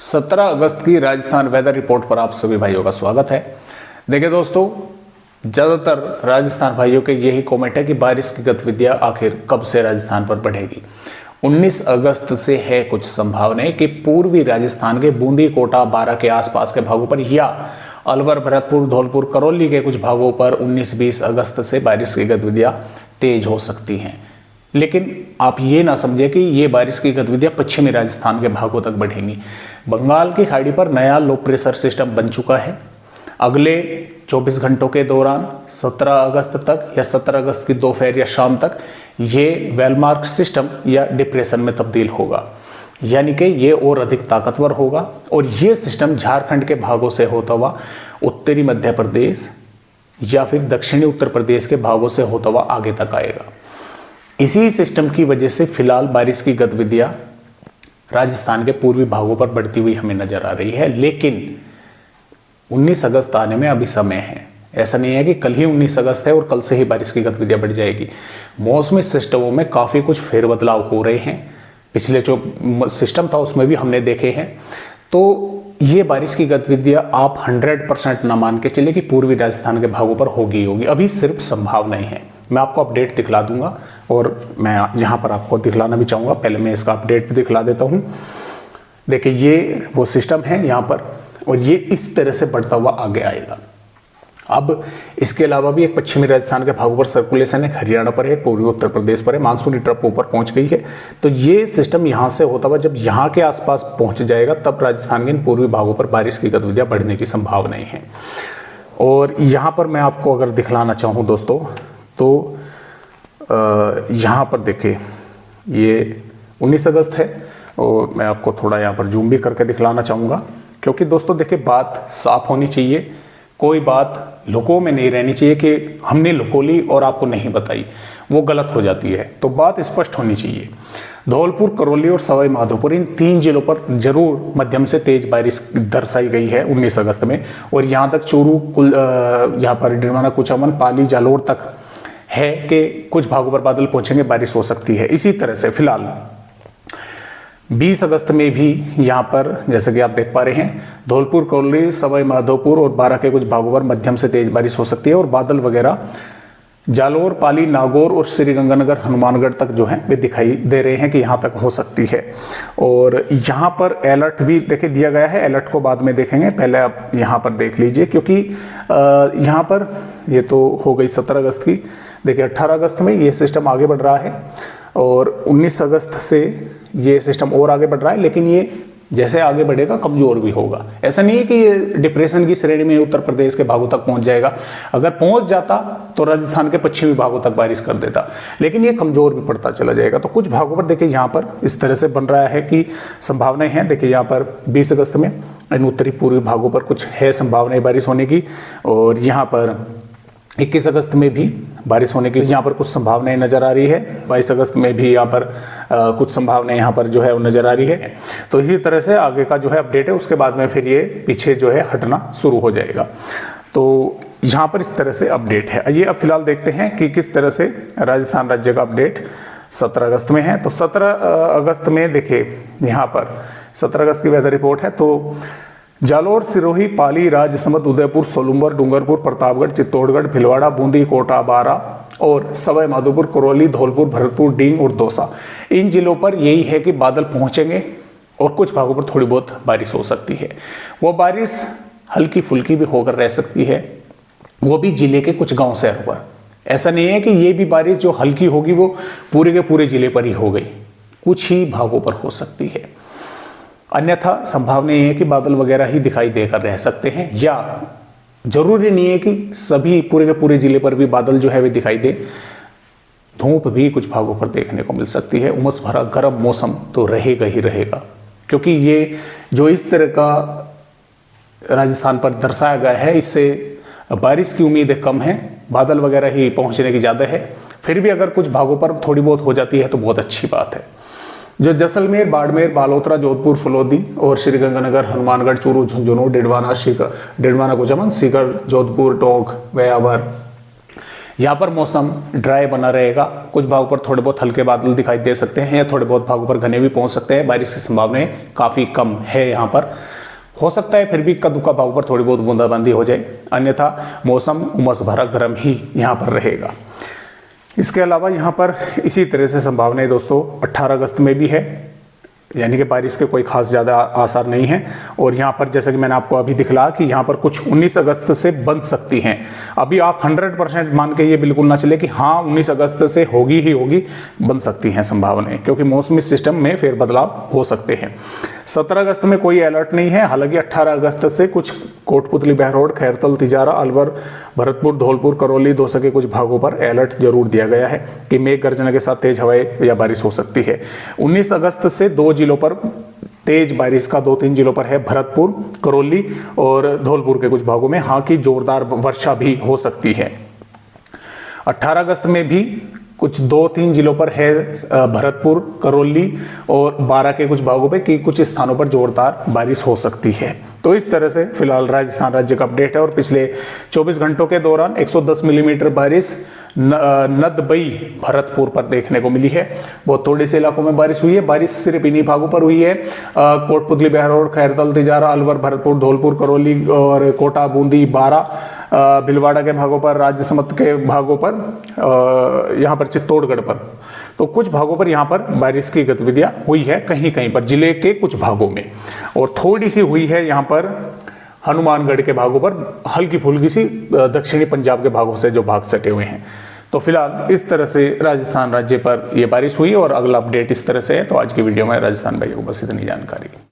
17 अगस्त की Rajasthan weather report पर आप सभी भाइयों का स्वागत है। देखिए दोस्तों, ज़्यादातर राजस्थान भाइयों के यही कमेंट है कि बारिश की गतिविधियां आखिर कब से राजस्थान पर बढ़ेगी। 19 अगस्त से है कुछ संभावनाएं कि पूर्वी राजस्थान के बूंदी, कोटा, बारां के आसपास के भागों पर या अलवर, भरतपुर, धौलपुर, करौली के कुछ भागों पर 19-20 अगस्त से बारिश की गतिविधियां तेज हो सकती हैं। लेकिन आप ये ना समझे कि ये बारिश की गतिविधियां पश्चिमी राजस्थान के भागों तक बढ़ेंगी। बंगाल की खाड़ी पर नया लो प्रेशर सिस्टम बन चुका है। अगले 24 घंटों के दौरान 17 अगस्त तक या 17 अगस्त की दोपहर या शाम तक ये वेलमार्क सिस्टम या डिप्रेशन में तब्दील होगा, यानी कि ये और अधिक ताकतवर होगा और ये सिस्टम झारखंड के भागों से होता हुआ उत्तरी मध्य प्रदेश या फिर दक्षिणी उत्तर प्रदेश के भागों से होता हुआ आगे तक आएगा। इसी सिस्टम की वजह से फिलहाल बारिश की गतिविधियां राजस्थान के पूर्वी भागों पर बढ़ती हुई हमें नजर आ रही है। लेकिन 19 अगस्त आने में अभी समय है। ऐसा नहीं है कि कल ही 19 अगस्त है और कल से ही बारिश की गतिविधियां बढ़ जाएगी। मौसमी सिस्टमों में काफ़ी कुछ फेरबदलाव हो रहे हैं। पिछले जो सिस्टम था उसमें भी हमने देखे हैं। तो ये बारिश की गतिविधियां आप 100% ना मान के चले कि पूर्वी राजस्थान के भागों पर होगी होगी। अभी सिर्फ संभावनाएं हैं। मैं आपको अपडेट दिखला दूंगा और मैं यहाँ पर आपको दिखलाना भी चाहूँगा। पहले मैं इसका अपडेट भी दिखला देता हूँ। देखिए, ये वो सिस्टम है यहाँ पर और ये इस तरह से बढ़ता हुआ आगे आएगा। अब इसके अलावा भी एक पश्चिमी राजस्थान के भागों पर सर्कुलेशन है, हरियाणा पर है, पूर्वी उत्तर प्रदेश पर है, मानसूनी ट्रफ ऊपर पहुंच गई है। तो ये सिस्टम यहाँ से होता हुआ जब यहाँ के आसपास पहुंच जाएगा तब राजस्थान के इन पूर्वी भागों पर बारिश की गतिविधियाँ बढ़ने की संभावनाएं हैं। और यहाँ पर मैं आपको अगर दिखलाना चाहूँ दोस्तों, तो यहाँ पर देखिए ये 19 अगस्त है और मैं आपको थोड़ा यहाँ पर जूम भी करके दिखलाना चाहूँगा, क्योंकि दोस्तों देखिए बात साफ होनी चाहिए। कोई बात लुको में नहीं रहनी चाहिए कि हमने लुको ली और आपको नहीं बताई, वो गलत हो जाती है। तो बात स्पष्ट होनी चाहिए। धौलपुर, करौली और सवाई माधोपुर, इन 3 जिलों पर जरूर मध्यम से तेज बारिश दर्शाई गई है 19 अगस्त में। और यहाँ तक चूरू, यहाँ पर डिडवाना, कुचामन, पाली, जालोर तक है कि कुछ भागों पर बादल पहुंचेंगे, बारिश हो सकती है। इसी तरह से फिलहाल 20 अगस्त में भी यहाँ पर जैसे कि आप देख पा रहे हैं, धौलपुर, करौली, सवाई माधोपुर और बारां के कुछ भागों पर मध्यम से तेज बारिश हो सकती है और बादल वगैरह जालोर, पाली, नागौर और श्रीगंगानगर, हनुमानगढ़ तक जो है वे दिखाई दे रहे हैं कि यहाँ तक हो सकती है। और यहाँ पर अलर्ट भी देखिए दिया गया है। अलर्ट को बाद में देखेंगे, पहले आप यहाँ पर देख लीजिए, क्योंकि यहाँ पर ये तो हो गई 17 अगस्त की। देखिए 18 अगस्त में ये सिस्टम आगे बढ़ रहा है और 19 अगस्त से ये सिस्टम और आगे बढ़ रहा है। लेकिन ये जैसे आगे बढ़ेगा कमजोर भी होगा। ऐसा नहीं है कि ये डिप्रेशन की श्रेणी में उत्तर प्रदेश के भागों तक पहुंच जाएगा। अगर पहुंच जाता तो राजस्थान के पश्चिमी भागों तक बारिश कर देता, लेकिन ये कमजोर भी पड़ता चला जाएगा। तो कुछ भागों पर देखिए यहाँ पर इस तरह से बन रहा है कि संभावनाएं हैं। देखिए यहाँ पर 20 अगस्त में इन उत्तरी पूर्वी भागों पर कुछ है संभावनाएं बारिश होने की, और यहाँ पर 21 अगस्त में भी बारिश होने की यहाँ पर कुछ संभावनाएं नजर आ रही है। 22 अगस्त में भी यहाँ पर कुछ संभावनाएं यहाँ पर जो है वो नजर आ रही है। तो इसी तरह से आगे का जो है अपडेट है, उसके बाद में फिर ये पीछे जो है हटना शुरू हो जाएगा। तो यहाँ पर इस तरह से अपडेट है। ये अब फिलहाल देखते हैं कि किस तरह से राजस्थान राज्य का अपडेट 17 अगस्त में है। तो 17 अगस्त में देखिए यहाँ पर 17 अगस्त की वेदर रिपोर्ट है। तो जालोर, सिरोही, पाली, राजसमंद, उदयपुर, सोलुम्बर, डूंगरपुर, प्रतापगढ़, चित्तौड़गढ़, भीलवाड़ा, बूंदी, कोटा, बारां और सवाई माधोपुर, करौली, धौलपुर, भरतपुर, डींग और दौसा, इन जिलों पर यही है कि बादल पहुंचेंगे और कुछ भागों पर थोड़ी बहुत बारिश हो सकती है। वो बारिश हल्की फुल्की भी होकर रह सकती है, वो भी जिले के कुछ गाँव शहरों पर। ऐसा नहीं है कि ये भी बारिश जो हल्की होगी वो पूरे के पूरे जिले पर ही हो गई, कुछ ही भागों पर हो सकती है। अन्यथा संभावना ये है कि बादल वगैरह ही दिखाई देकर रह सकते हैं, या जरूरी नहीं है कि सभी पूरे के पूरे जिले पर भी बादल जो है वे दिखाई दे। धूप भी कुछ भागों पर देखने को मिल सकती है। उमस भरा गर्म मौसम तो रहेगा ही रहेगा, क्योंकि ये जो इस तरह का राजस्थान पर दर्शाया गया है, इससे बारिश की उम्मीदें कम है, बादल वगैरह ही पहुंचने की ज़्यादा है। फिर भी अगर कुछ भागों पर थोड़ी बहुत हो जाती है तो बहुत अच्छी बात है। जो जैसलमेर, बाड़मेर, बालोतरा, जोधपुर, फलोदी और श्रीगंगानगर, हनुमानगढ़, चूरू, झुंझुनू, डिडवाना, कुचामन, सीकर, जोधपुर, टोंक, व्यावर, यहाँ पर मौसम ड्राई बना रहेगा, कुछ भागों पर थोड़े बहुत हल्के बादल दिखाई दे सकते हैं या थोड़े बहुत भागों पर घने भी पहुंच सकते हैं। बारिश की संभावनाएं काफ़ी कम है यहाँ पर, हो सकता है फिर भी इक्का दुक्का भागों पर थोड़ी बहुत बूंदाबांदी हो जाए, अन्यथा मौसम उमस भरा गर्म ही यहाँ पर रहेगा। इसके अलावा यहाँ पर इसी तरह से संभावनाएं दोस्तों 18 अगस्त में भी है, यानी कि बारिश के कोई खास ज़्यादा आसार नहीं है। और यहाँ पर जैसा कि मैंने आपको अभी दिखला कि यहाँ पर कुछ 19 अगस्त से बन सकती हैं। अभी आप 100% मान के ये बिल्कुल ना चले कि हाँ 19 अगस्त से होगी ही होगी, बन सकती हैं संभावनाएं, क्योंकि मौसमी सिस्टम में फेरबदलाव हो सकते हैं। 17 अगस्त में कोई अलर्ट नहीं है, हालांकि 18 अगस्त से कुछ कोटपुतली, बहरोड, खैरतल, तिजारा, अलवर, भरतपुर, धौलपुर, करौली, दौसा के कुछ भागों पर अलर्ट जरूर दिया गया है कि मेघ गर्जना के साथ तेज हवाएं या बारिश हो सकती है। 19 अगस्त से 2 जिलों पर तेज बारिश का, 2-3 जिलों पर है, भरतपुर, करौली और धौलपुर के कुछ भागों में हाँ की जोरदार वर्षा भी हो सकती है। 18 अगस्त में भी कुछ 2-3 जिलों पर है, भरतपुर, करौली और 12 के कुछ भागों पे कि कुछ स्थानों पर जोरदार बारिश हो सकती है। तो इस तरह से फिलहाल राजस्थान राज्य का अपडेट है। और पिछले 24 घंटों के दौरान 110 मिलीमीटर बारिश नदबई, भरतपुर पर देखने को मिली है। बहुत थोड़े से इलाकों में बारिश हुई है। बारिश सिर्फ इन्हीं भागों पर हुई है, कोटपुतली, बहरोड, खैरतल, तिजारा, अलवर, भरतपुर, धौलपुर, करौली और कोटा, बूंदी, बारा, भीलवाड़ा के भागों पर, राजसमंद के भागों पर, यहाँ पर चित्तौड़गढ़ पर। तो कुछ भागों पर यहाँ पर बारिश की गतिविधियां हुई है, कहीं कहीं पर जिले के कुछ भागों में, और थोड़ी सी हुई है यहाँ पर हनुमानगढ़ के भागों पर, हल्की फुल्की सी दक्षिणी पंजाब के भागों से जो भाग सटे हुए हैं। तो फिलहाल इस तरह से राजस्थान राज्य पर यह बारिश हुई और अगला अपडेट इस तरह से है। तो आज की वीडियो में राजस्थान भाइयों को बस इतनी जानकारी।